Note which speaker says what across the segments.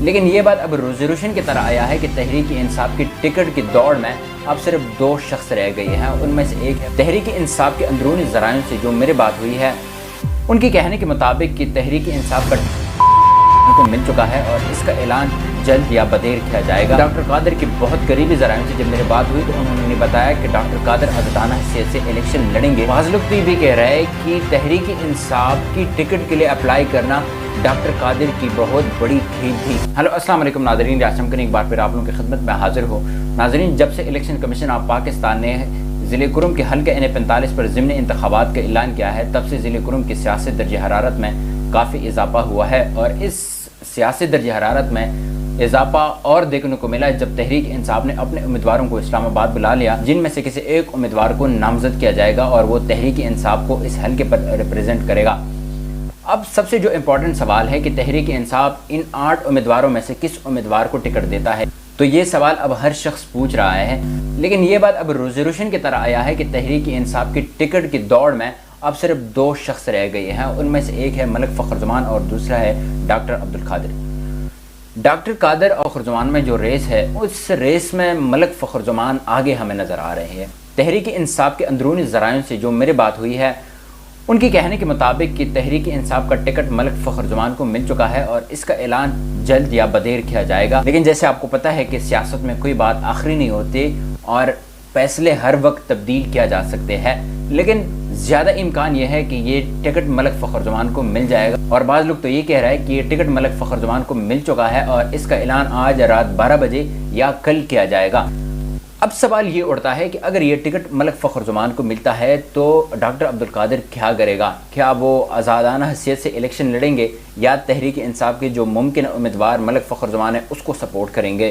Speaker 1: لیکن یہ بات اب روزی روشن کی طرح آیا ہے کہ تحریک انصاف کی ٹکٹ کی دوڑ میں اب صرف 2 شخص رہ گئے ہیں. ان میں سے ایک ہے تحریک انصاف کے اندرونی ذرائع سے جو میرے بات ہوئی ہے، ان کے کہنے کے مطابق کہ تحریک انصاف کا ان کو مل چکا ہے اور اس کا اعلان جلد یا بدیر کیا جائے گا. ڈاکٹر قادر کی بہت قریبی ذرائع سے جب میرے بات ہوئی تو انہوں نے بتایا کہ ڈاکٹر قادر آزادانہ حیثیت سے الیکشن لڑیں گے. بعض لوگ تو یہ بھی کہہ رہے ہیں کہ تحریک انصاف کی ٹکٹ کے لیے اپلائی کرنا ڈاکٹر قادر کی بہت بڑی کھیل تھی. ہیلو السلام علیکم ناظرین، ریاض کریں ایک بار پھر آپ لوگوں کی خدمت میں حاضر ہوں. ناظرین، جب سے الیکشن کمیشن آف پاکستان نے ضلع کرم کے حلقہ N45 پر ضمنی انتخابات کا اعلان کیا ہے، تب سے ضلع کرم کی سیاسی درجہ حرارت میں کافی اضافہ ہوا ہے. اور اس سیاسی درجہ حرارت میں اضافہ اور دیکھنے کو ملا جب تحریک انصاف نے اپنے امیدواروں کو اسلام آباد بلا لیا، جن میں سے کسی ایک امیدوار کو نامزد کیا جائے گا اور وہ تحریک انصاف کو اس حلقے پر ریپرزینٹ کرے گا. اب سب سے جو امپورٹنٹ سوال ہے کہ تحریک انصاف ان 8 امیدواروں میں سے کس امیدوار کو ٹکٹ دیتا ہے. تو یہ سوال اب ہر شخص پوچھ رہا ہے، لیکن یہ بات اب روزی روشن کی طرح آیا ہے کہ تحریک انصاف کی ٹکٹ کی دوڑ میں اب صرف 2 شخص رہ گئے ہیں. ان میں سے ایک ہے ملک فخرزمان اور دوسرا ہے ڈاکٹر عبدالقادر. ڈاکٹر قادر اور فخرزمان میں جو ریس ہے، اس ریس میں ملک فخرزمان آگے ہمیں نظر آ رہے ہیں. تحریک انصاف کے اندرونی ذرائع سے جو میرے بات ہوئی ہے، ان کے کہنے کے مطابق کہ تحریک انصاف کا ٹکٹ ملک فخرزمان کو مل چکا ہے اور اس کا اعلان جلد یا بدیر کیا جائے گا. لیکن جیسے آپ کو پتہ ہے کہ سیاست میں کوئی بات آخری نہیں ہوتی اور فیصلے ہر وقت تبدیل کیا جا سکتے ہیں، لیکن زیادہ امکان یہ ہے کہ یہ ٹکٹ ملک فخرزمان کو مل جائے گا. اور بعض لوگ تو یہ کہہ رہے ہیں کہ یہ ٹکٹ ملک فخرزمان کو مل چکا ہے اور اس کا اعلان آج رات 12 بجے یا کل کیا جائے گا. اب سوال یہ اٹھتا ہے کہ اگر یہ ٹکٹ ملک فخرزمان کو ملتا ہے تو ڈاکٹر عبدالقادر کیا کرے گا؟ کیا وہ آزادانہ حیثیت سے الیکشن لڑیں گے یا تحریک انصاف کے جو ممکن امیدوار ملک فخرزمان ہے اس کو سپورٹ کریں گے؟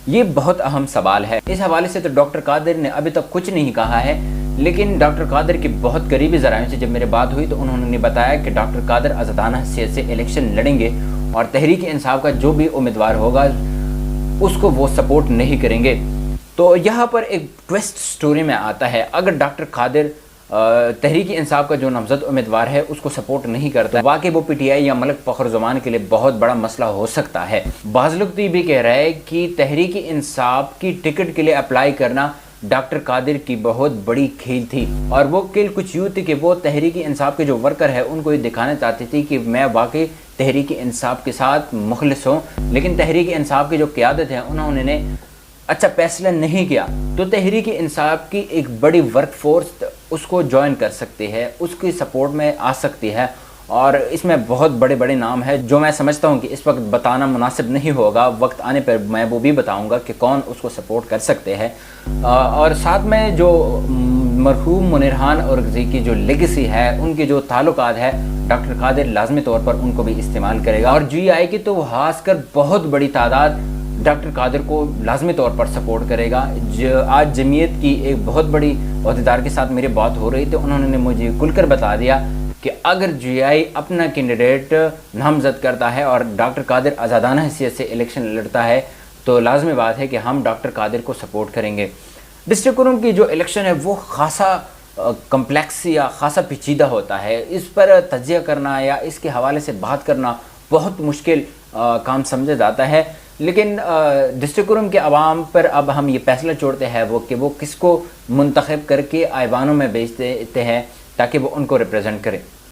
Speaker 1: یہ بہت اہم سوال ہے. اس حوالے سے تو ڈاکٹر قادر نے ابھی تک کچھ نہیں کہا ہے، لیکن ڈاکٹر قادر کی بہت قریبی ذرائع سے جب میرے بات ہوئی تو انہوں نے بتایا کہ ڈاکٹر قادر آزادانہ حیثیت سے الیکشن لڑیں گے اور تحریک انصاف کا جو بھی امیدوار ہوگا اس کو وہ سپورٹ نہیں کریں گے. تو یہاں پر ایک ٹویسٹ سٹوری میں آتا ہے، اگر ڈاکٹر قادر تحریک انصاف کا جو نامزد امیدوار ہے اس کو سپورٹ نہیں کرتا، واقعی وہ پی ٹی آئی یا ملک فخرزمان کے لیے بہت بڑا مسئلہ ہو سکتا ہے. بعض لوگ تو یہ بھی کہہ رہے ہیں کہ تحریک انصاف کی ٹکٹ کے لیے اپلائی کرنا ڈاکٹر قادر کی بہت بڑی کھیل تھی، اور وہ کھیل کچھ یوں تھی کہ وہ تحریک انصاف کے جو ورکر ہے ان کو یہ دکھانا چاہتی تھی کہ میں واقعی تحریک انصاف کے ساتھ مخلص ہوں. لیکن تحریک انصاف کی جو قیادت ہے انہوں نے اچھا فیصلہ نہیں کیا، تو تحریک انصاف کی ایک بڑی ورک فورس اس کو جوائن کر سکتی ہے، اس کی سپورٹ میں آ سکتی ہے. اور اس میں بہت بڑے بڑے نام ہیں جو میں سمجھتا ہوں کہ اس وقت بتانا مناسب نہیں ہوگا، وقت آنے پر میں وہ بھی بتاؤں گا کہ کون اس کو سپورٹ کر سکتے ہیں. اور ساتھ میں جو مرحوم منیرحان اورکزئی کی جو لیگیسی ہے، ان کے جو تعلقات ہے، ڈاکٹر قادر لازمی طور پر ان کو بھی استعمال کرے گا. اور جی آئی کی تو خاص کر بہت بڑی تعداد ڈاکٹر قادر کو لازمی طور پر سپورٹ کرے گا. آج جمعیت کی ایک بہت بڑی عہدیدار کے ساتھ میری بات ہو رہی تھی، انہوں نے مجھے کھل کر بتا دیا کہ اگر جی آئی اپنا کینڈیڈیٹ نامزد کرتا ہے اور ڈاکٹر قادر آزادانہ حیثیت سے الیکشن لڑتا ہے تو لازمی بات ہے کہ ہم ڈاکٹر قادر کو سپورٹ کریں گے. ڈسٹرکٹ کرم کی جو الیکشن ہے وہ خاصا کمپلیکس یا خاصا پیچیدہ ہوتا ہے. اس پر تجزیہ کرنا یا اس کے حوالے سے بات کرنا بہت مشکل کام سمجھا جاتا ہے. لیکن ڈسٹرکٹ کرم کے عوام پر اب ہم یہ فیصلہ چھوڑتے ہیں کہ وہ کس کو منتخب کر کے ایوانوں میں بھیجتے ہیں تاکہ وہ ان کو ریپرزینٹ کریں.